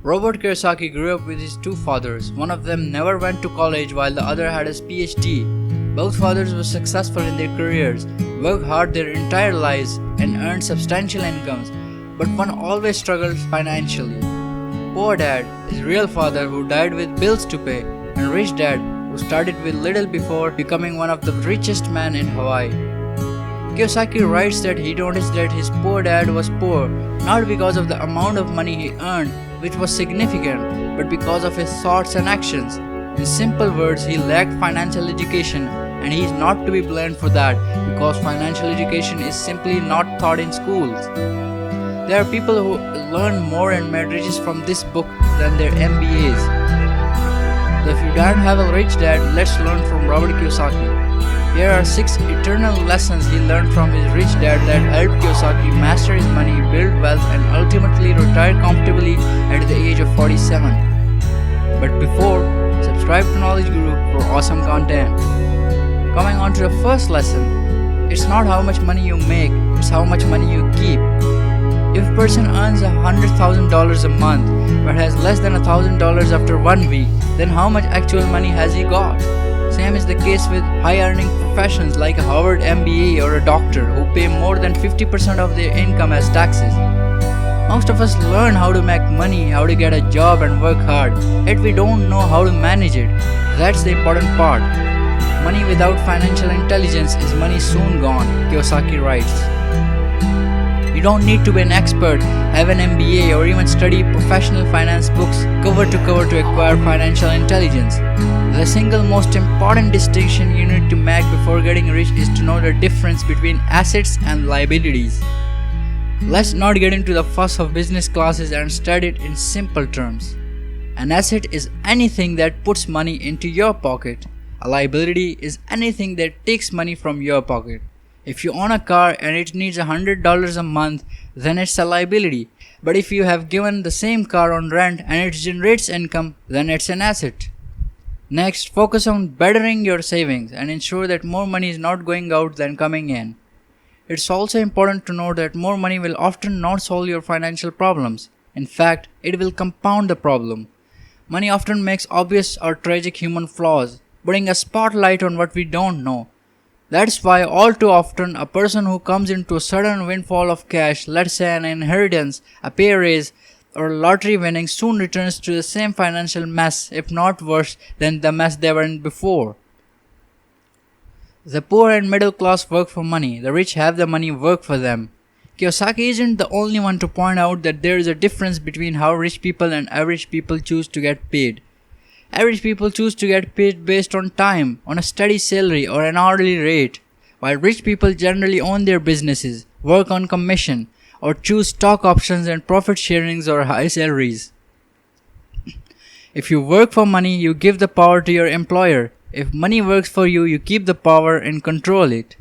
Robert Kyosaki grew up with his two fathers. One of them never went to college while the other had his PhD. Both fathers were successful in their careers, worked hard their entire lives, and earned substantial incomes, but one always struggled financially. Poor dad, his real father who died with bills to pay, and rich dad who started with little before becoming one of the richest men in Hawaii. Kiyosaki writes that he noticed that his poor dad was poor not because of the amount of money he earned, which was significant, but because of his thoughts and actions. In simple words, he lacked financial education, and he is not to be blamed for that because financial education is simply not taught in schools. There are people who learn more and made riches from this book than their MBAs. So if you don't have a rich dad, let's learn from Robert Kyosaki. Here are 6 eternal lessons he learned from his rich dad that helped Kiyosaki master his money, build wealth, and ultimately retire comfortably at the age of 47. But before, subscribe to Knowledge Guru for awesome content. Coming on to the first lesson, it's not how much money you make, it's how much money you keep. If a person earns $100,000 a month but has less than $1,000 after 1 week, then how much actual money has he got? Same is the case with high-earning professions like a Harvard MBA or a doctor who pay more than 50% of their income as taxes. Most of us learn how to make money, how to get a job and work hard, yet we don't know how to manage it. That's the important part. Money without financial intelligence is money soon gone, Kiyosaki writes. You don't need to be an expert, have an MBA, or even study professional finance books cover to cover to acquire financial intelligence. The single most important distinction you need to make before getting rich is to know the difference between assets and liabilities. Let's not get into the fuss of business classes and study it in simple terms. An asset is anything that puts money into your pocket. A liability is anything that takes money from your pocket. If you own a car and it needs $100 a month, then it's a liability. But if you have given the same car on rent and it generates income, then it's an asset. Next, focus on bettering your savings and ensure that more money is not going out than coming in. It's also important to note that more money will often not solve your financial problems. In fact, it will compound the problem. Money often makes obvious or tragic human flaws, putting a spotlight on what we don't know. That's why all too often a person who comes into a sudden windfall of cash, let's say an inheritance, a pay raise, or lottery winning, soon returns to the same financial mess, if not worse than the mess they were in before. The poor and middle class work for money, the rich have the money work for them. Kiyosaki isn't the only one to point out that there is a difference between how rich people and average people choose to get paid. Average people choose to get paid based on time, on a steady salary or an hourly rate, while rich people generally own their businesses, work on commission, or choose stock options and profit sharings or high salaries. If you work for money, you give the power to your employer. If money works for you, you keep the power and control it.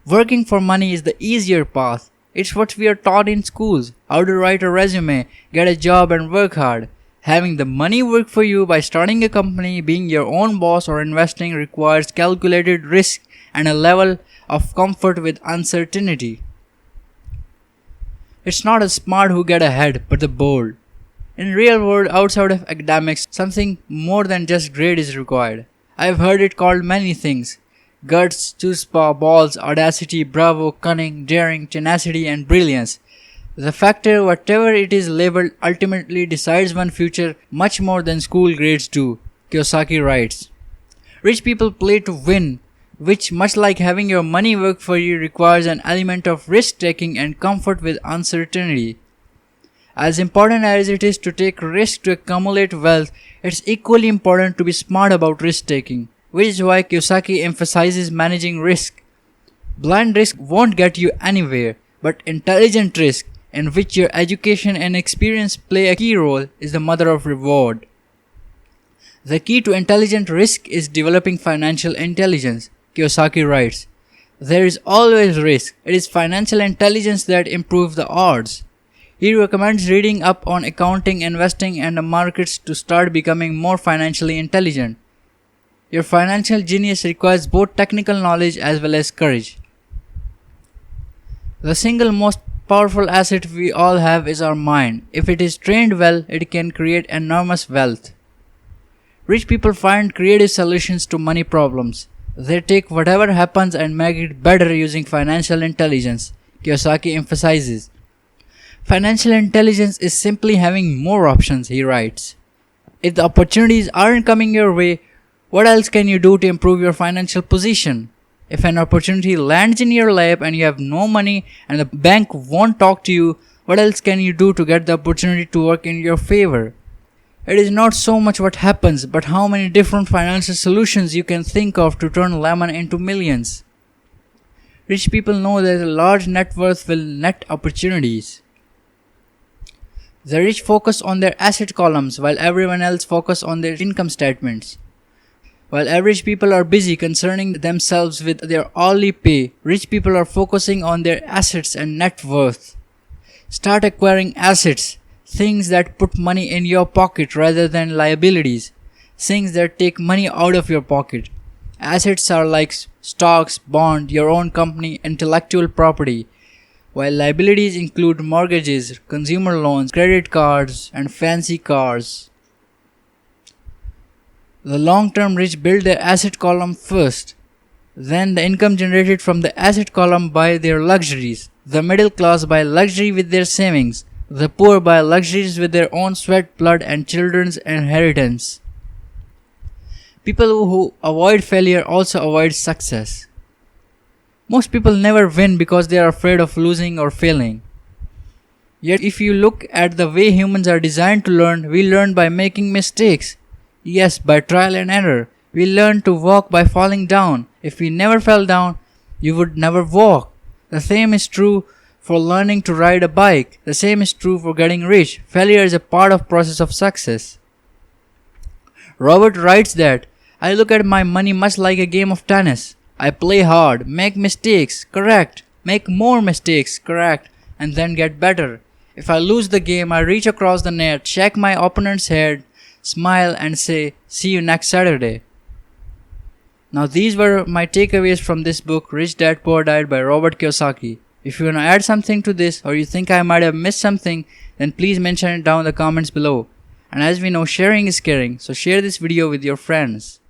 Working for money is the easier path. It's what we are taught in schools, how to write a resume, get a job and work hard. Having the money work for you by starting a company, being your own boss or investing requires calculated risk and a level of comfort with uncertainty. It's not the smart who get ahead, but the bold. In real world outside of academics, something more than just grade is required. I've heard it called many things. Guts, chutzpah, balls, audacity, bravo, cunning, daring, tenacity and brilliance. The factor, whatever it is labeled, ultimately decides one's future much more than school grades do, Kiyosaki writes. Rich people play to win, which, much like having your money work for you, requires an element of risk-taking and comfort with uncertainty. As important as it is to take risk to accumulate wealth, it's equally important to be smart about risk-taking, which is why Kiyosaki emphasizes managing risk. Blind risk won't get you anywhere, but intelligent risk, in which your education and experience play a key role, is the mother of reward. The key to intelligent risk is developing financial intelligence, Kiyosaki writes. There is always risk. It is financial intelligence that improves the odds. He recommends reading up on accounting, investing, and the markets to start becoming more financially intelligent. Your financial genius requires both technical knowledge as well as courage. The single most powerful asset we all have is our mind. If it is trained well, it can create enormous wealth. Rich people find creative solutions to money problems. They take whatever happens and make it better using financial intelligence, Kiyosaki emphasizes. Financial intelligence is simply having more options, he writes. If the opportunities aren't coming your way, what else can you do to improve your financial position? If an opportunity lands in your lap and you have no money and the bank won't talk to you, what else can you do to get the opportunity to work in your favor? It is not so much what happens, but how many different financial solutions you can think of to turn lemon into millions. Rich people know that a large net worth will net opportunities. The rich focus on their asset columns while everyone else focus on their income statements. While average people are busy concerning themselves with their hourly pay, rich people are focusing on their assets and net worth. Start acquiring assets, things that put money in your pocket rather than liabilities, things that take money out of your pocket. Assets are like stocks, bond, your own company, intellectual property, while liabilities include mortgages, consumer loans, credit cards, and fancy cars. The long-term rich build their asset column first. Then the income generated from the asset column buy their luxuries. The middle class buy luxury with their savings. The poor buy luxuries with their own sweat, blood, and children's inheritance. People who avoid failure also avoid success. Most people never win because they are afraid of losing or failing. Yet if you look at the way humans are designed to learn, we learn by making mistakes. Yes, by trial and error. We learn to walk by falling down. If we never fell down, you would never walk. The same is true for learning to ride a bike. The same is true for getting rich. Failure is a part of process of success. Robert writes that, I look at my money much like a game of tennis. I play hard, make mistakes, correct, make more mistakes, correct, and then get better. If I lose the game, I reach across the net, shake my opponent's head, smile and say, see you next Saturday. Now these were my takeaways from this book, Rich Dad Poor Dad by Robert Kyosaki. If you want to add something to this or you think I might have missed something, then please mention it down in the comments below. And as we know, sharing is caring, so share this video with your friends.